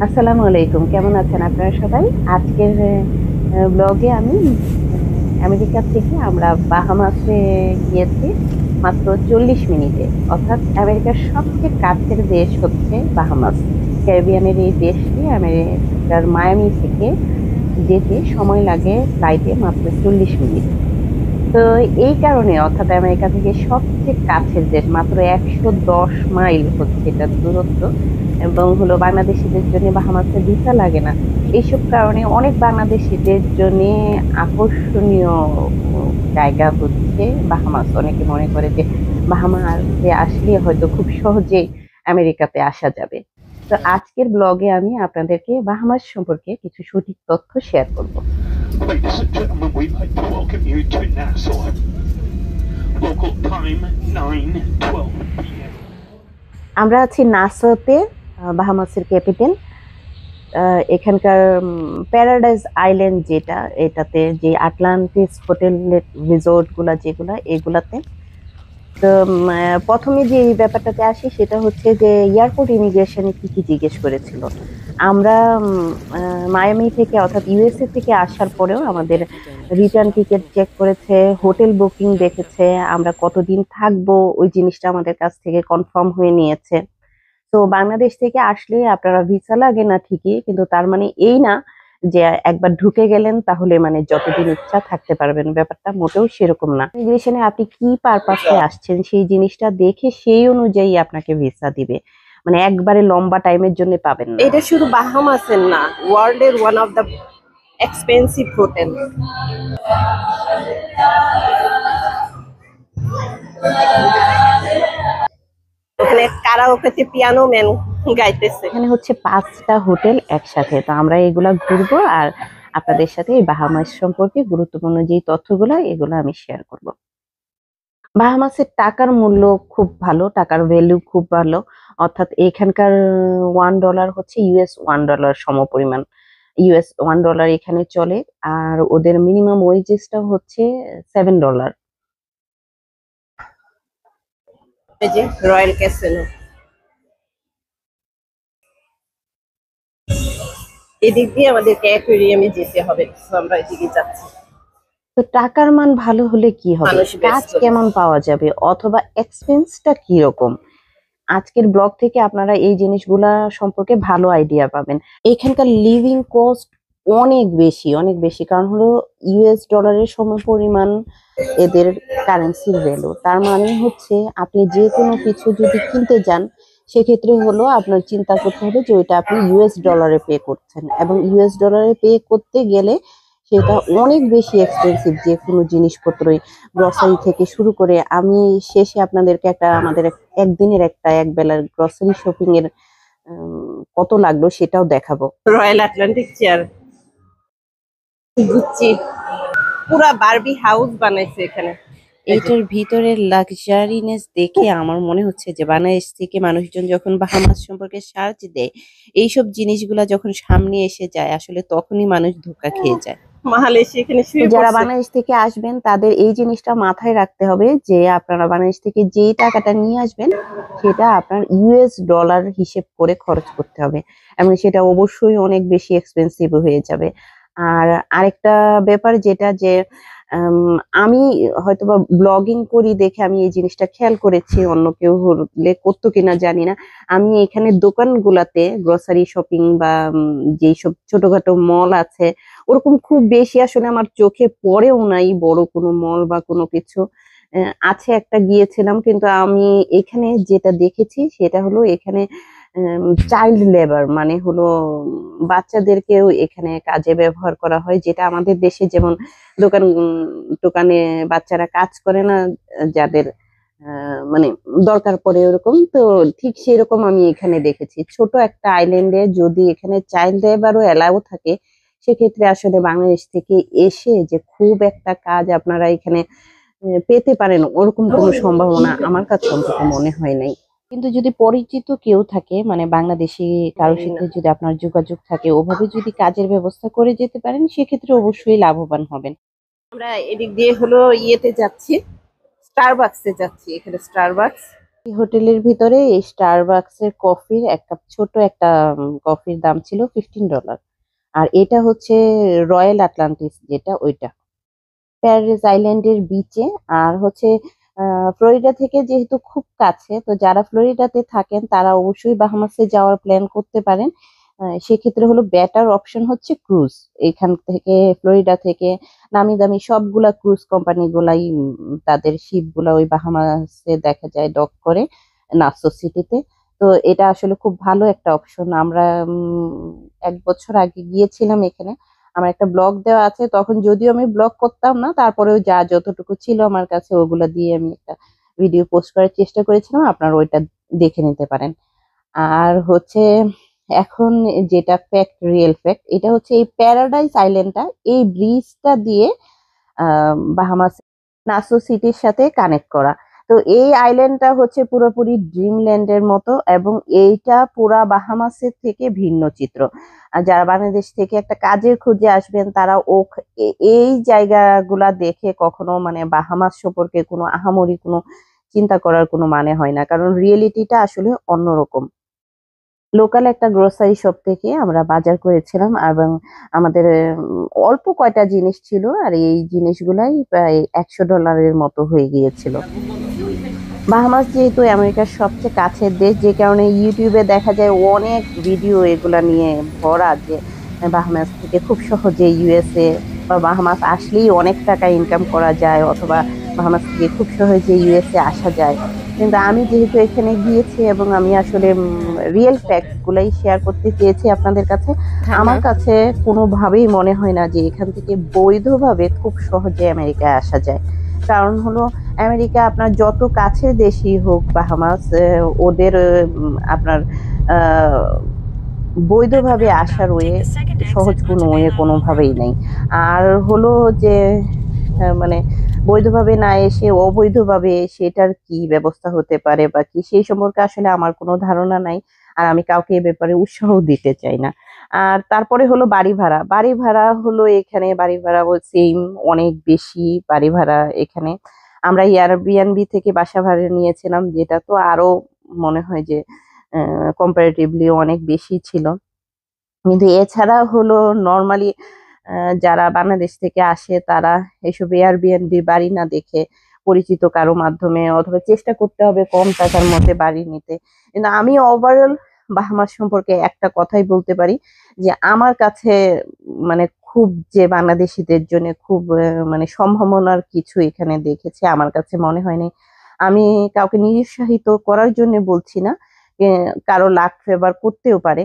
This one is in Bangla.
আসসালামু আলাইকুম, কেমন আছেন আপনারা সবাই? আজকের ব্লগে আমি আমেরিকা থেকে আমরা বাহামাসে গিয়েছি মাত্র 40 মিনিটে। অর্থাৎ আমেরিকার সবচেয়ে কাছের দেশ হচ্ছে বাহামাস। ক্যারিবিয়ানের এই দেশটি আমেরিকার মায়ামি থেকে যেতে সময় লাগে ফ্লাইটে মাত্র 40 মিনিট। তো এই কারণে অর্থাৎ আমেরিকা থেকে সবচেয়ে কাছের দেশ, মাত্র 110 মাইল হচ্ছে এটার দূরত্ব। এবং হলো বাংলাদেশিদের জন্য বাহামাসে ভিসা লাগে না। এইসব কারণে অনেক বাংলাদেশিদের জন্য আকর্ষণীয় জায়গা হচ্ছে বাহামাস। অনেকে মনে করে যে বাহামাসে আসলে হয়তো খুব সহজেই আমেরিকাতে আসা যাবে। তো আজকের ব্লগে আমি আপনাদেরকে বাহামাস সম্পর্কে কিছু সঠিক তথ্য শেয়ার করব। Ladies and gentlemen, we'd like to welcome you to Nassau. Local time 9:12 p.m. আমরা আছি নাসোতে, বাহামাসের ক্যাপিটাল। এখানকার প্যারাডাইস আইল্যান্ড যেটা, এটাতে যে আটলান্টিস হোটেল রিসোর্ট গুলা যেগুলা এগুলাতে। তো প্রথমে যে এই ব্যাপারটাতে আসি সেটা হচ্ছে যে এয়ারপোর্ট ইমিগ্রেশনে কি কি জিজ্ঞেস করেছিল। আমরা মায়ামি থেকে অর্থাৎ ইউএসএ থেকে আসার পরেও আমাদের রিটার্ন টিকিট চেক করেছে, হোটেল বুকিং দেখেছে, আমরা কতদিন থাকবো ওই জিনিসটা আমাদের কাছ থেকে কনফার্ম হয়ে নিয়েছে। তো বাংলাদেশ থেকে আসলে আপনারা ভিসা লাগে না ঠিকই, কিন্তু তার মানে এই না যে একবার ঢুকে গেলেন তাহলে মানে যতদিন ইচ্ছা থাকতে পারবেন। ব্যাপারটা মোটেও সেরকম না। ইমিগ্রেশনে আপনি কি পারপাসে আসছেন সেই জিনিসটা দেখে সেই অনুযায়ী আপনাকে ভিসা দিবে। মানে একবারে লম্বা টাইমের জন্য পাবেন না। এটা শুধু বাহামাসের না, ওয়ার্ল্ডের one of the expensive hotel. ওখানে কারাওকেতে পিয়ানো ম্যান গাইতেছে। এখানে হচ্ছে 5টা হোটেল একসাথে। তো আমরা এগুলা ঘুরবো আর আপনাদের সাথে এই বাহামাস সম্পর্কে গুরুত্বপূর্ণ যে তথ্যগুলো এগুলো আমি শেয়ার করব। বাহামাসের টাকার মূল্য খুব ভালো, টাকার ভ্যালু খুব ভালো। অর্থাৎ এখানকার $1 হচ্ছে US $1 সমপরিমাণ। US $1 এখানে চলে। আর ওদের মিনিমাম ওয়েজেসটা হচ্ছে $7। এই যে রয়্যাল ক্যাসিনো, এদিক দিয়ে আমাদেরকে অ্যাকুয়ারিয়ামে যেতে হবে, তো আমরা এদিকে যাচ্ছি। তো টাকার মান ভালো হলে কি হবে, মানুষ কাজ ব্যস্ত। কেমন পাওয়া যাবে, অথবা এক্সপেন্সটা কি রকম, আজকের ব্লগ থেকে আপনারা এই জিনিসগুলা সম্পর্কে ভালো আইডিয়া পাবেন। এখানকার লিভিং কস্ট অনেক বেশি, অনেক বেশি। কারণ হলো US$-এর সমপরিমাণ এদের কারেন্সির ভ্যালু। তার মানে হচ্ছে আপনি যে কোনো কিছু যদি কিনতে যান সেক্ষেত্রে হলো আপনার চিন্তা করতে হবে যে ওইটা আপনি US$-এ পে করছেন, এবং US$-এ পে করতে গেলে সেটা অনেক বেশি এক্সপেন্সিভ। যে কোনো জিনিসপত্রই, গ্রসারি থেকে শুরু করে, আমি শেষে আপনাদেরকে আমাদের একদিনের এক বেলার গ্রসারি শপিং এর কত লাগলো সেটাও দেখাবো। রয়্যাল আটলান্টিক চেয়ার, গুচ্চি, পুরা বারবি হাউস বানাইছে এখানে। এইটার ভিতরের লাক্সারিনেস দেখে আমার মনে হচ্ছে যে বাংলাদেশ থেকে মানুষজন যখন বাহামাস সম্পর্কে সার্চ দেয়, এইসব জিনিসগুলা যখন সামনে এসে যায় আসলে তখনই মানুষ ধোঁকা খেয়ে যায়। মালয়েশিয়া এখানে তো শুয়ে যারা পড়ছে। বাংলাদেশ থেকে আসবেন তাদের এই জিনিসটা মাথায় রাখতে হবে যে আপনারা বাংলাদেশ থেকে যেই টাকাটা নিয়ে আসবেন সেটা আপনার US$, হিসেব করে খরচ করতে হবে, এবং সেটা অবশ্যই অনেক বেশি এক্সপেন্সিভ হয়ে যাবে। আর আরেকটা ব্যাপার যেটা যে আমি হয়তোবা ব্লগিং করি দেখে আমি এই জিনিসটা খেয়াল করেছি, অন্য কেউ হলে করতো কিনা জানি না। আমি এখানে দোকানগুলাতে গ্রসারি শপিং বা যেই সব ছোটখাটো মল আছে ওরকম খুব বেশি আসলে আমার চোখে পড়েও নাই, বড় কোনো মল বা কোনো কিছু। আছে একটা, গিয়েছিলাম, কিন্তু আমি এখানে যেটা দেখেছি সেটা হলো এখানে চাইল্ড লেবার, মানে হলো বাচ্চাদেরকেও এখানে কাজে ব্যবহার করা হয়। যেটা আমাদের দেশে যেমন দোকানে বাচ্চারা কাজ করে না, যাদের মানে দরকার পড়ে ওরকম, তো ঠিক সেরকম আমি এখানে দেখেছি। ছোট একটা আইল্যান্ডে যদি এখানে চাইল্ড লেবারও এলাও থাকে সেক্ষেত্রে আসলে বাংলাদেশ থেকে এসে যে খুব একটা কাজ আপনারা এখানে পেতে পারেন ওরকম কোনো সম্ভাবনা আমার কাছে অন্তত মনে হয় নাই। কিন্তু যদি পরিচিত কেউ থাকে, মানে বাংলাদেশি কারোর সাথে যদি আপনার যোগাযোগ থাকে, ওভাবে যদি কাজের ব্যবস্থা করে যেতে পারেন সেক্ষেত্রে অবশ্যই লাভবান হবেন। আমরা এদিক দিয়ে হলো ইয়েতে যাচ্ছি, স্টারবাক্সে যাচ্ছি। এখানে স্টারবাক্স, এই হোটেলের ভিতরে এই স্টারবাকসের কফির এক কাপ ছোট একটা কফির দাম ছিল $15। আর এটা হচ্ছে রয়্যাল আটলান্টিস, যেটা ওইটা প্যারিস আইল্যান্ডের বিচে। আর হচ্ছে ফ্লোরিডা থেকে যেহেতু খুব কাছে, তো যারা ফ্লোরিডাতে থাকেন তারা অবশ্যই বাহামাসে যাওয়ার প্ল্যান করতে পারেন। সেক্ষেত্রে হলো বেটার অপশন হচ্ছে ক্রুজ। এখান থেকে ফ্লোরিডা থেকে নামি দামি সবগুলা ক্রুজ কোম্পানি গুলাই তাদের শিপ গুলা ওই বাহামাসে দেখা যায় ডক করে নাসো সিটিতে। তো এটা আসলে খুব ভালো একটা অপশন। আমরা 1 বছর আগে গিয়েছিলাম এখানে। আমার একটা ব্লগ দেওয়া আছে, তখন যদিও আমি ব্লগ করতাম না, তারপরেও যা যতটুকু ছিল আমার কাছে ওগুলা দিয়ে আমি একটা ভিডিও পোস্ট করার চেষ্টা করেছিলাম, আপনারা ওইটা দেখে নিতে পারেন। আর হচ্ছে এখন যেটা ফ্যাক্ট, রিয়েল ফ্যাক্ট, এটা হচ্ছে এই প্যারাডাইস আইল্যান্ডটা এই ব্রিজটা দিয়ে বাহামাস নাসো সিটির সাথে কানেক্ট করা। তো এই আইল্যান্ডটা হচ্ছে পুরোপুরি ড্রিমল্যান্ডের মতো, এবং এইটা পুরা বাহামাসের থেকে ভিন্ন চিত্র। আর যারা বাংলাদেশ থেকে একটা কাজের খুঁজে আসবেন তারা এই জায়গাগুলা দেখে কখনো মানে বাহামাস সম্পর্কে কোনো আহামরি কোনো চিন্তা করার কোনো মানে হয় না, কারণ রিয়েলিটিটা আসলে অন্যরকম। লোকাল একটা গ্রোসারি শপ থেকে আমরা বাজার করেছিলাম, এবং আমাদের অল্প কয়টা জিনিস ছিল, আর এই জিনিসগুলাই প্রায় $100 মতো হয়ে গিয়েছিল। বাহামাস যেহেতু আমেরিকার সবচেয়ে কাছের দেশ, যে কারণে ইউটিউবে দেখা যায় অনেক ভিডিও এগুলা নিয়ে ভরা, যে বাহামাস থেকে খুব সহজে ইউএসএ বা বাহামাস আসলেই অনেক টাকা ইনকাম করা যায়, অথবা বাহামাস থেকে খুব সহজে ইউএসএ আসা যায়। কিন্তু আমি যেহেতু এখানে গিয়েছি এবং আমি আসলে রিয়েল ফ্যাক্টস গুলাই শেয়ার করতে চেয়েছি আপনাদের কাছে। আমার কাছে কোনোভাবেই মনে হয় না যে এখান থেকে বৈধভাবে খুব সহজে আমেরিকায় আসা যায়। কারণ হলো আমেরিকা আপনার যত কাছের দেশই হোক বাহামাস, ওদের আপনার বৈধভাবে আসার ওয়ে সহজ কোনো ওয়ে কোনোভাবেই নেই। আর হলো যে মানে বৈধভাবে না এসে অবৈধভাবে সেটার কি ব্যবস্থা হতে পারে বা কি, সেই সম্পর্কে আসলে আমার কোনো ধারণা নাই। আর আমি কাউকে এ ব্যাপারে উৎসাহ দিতে চাই না। আর তারপরে হলো বাড়ি ভাড়া। বাড়ি ভাড়া হলো এখানে বাড়ি ভাড়া সেম, অনেক বেশি বাড়ি ভাড়া এখানে। আমরা এয়ারবিএনবি থেকে বাসা ভাড়া নিয়েছিলাম, যেটা তো আরো মনে হয় যে কম্পারেটিভলি অনেক বেশি ছিল। কিন্তু এছাড়া হলো নর্মালি যারা বাংলাদেশ থেকে আসে তারা এসব এয়ারবিএনবি বাড়ি না দেখে পরিচিত কারো মাধ্যমে, অথবা চেষ্টা করতে হবে কম টাকার মধ্যে বাড়ি নিতে। কিন্তু আমি ওভারঅল বাহামাস সম্পর্কে একটা কথাই বলতে পারি, যে আমার কাছে মানে খুব যে বাংলাদেশিদের জন্য খুব মানে সম্ভাবনার কিছু এখানে দেখেছি, আমার কাছে মনে হয়নি। আমি কাউকে নিরুৎসাহিত করার জন্য বলছি না, কারো লাক ফেভার করতেও পারে।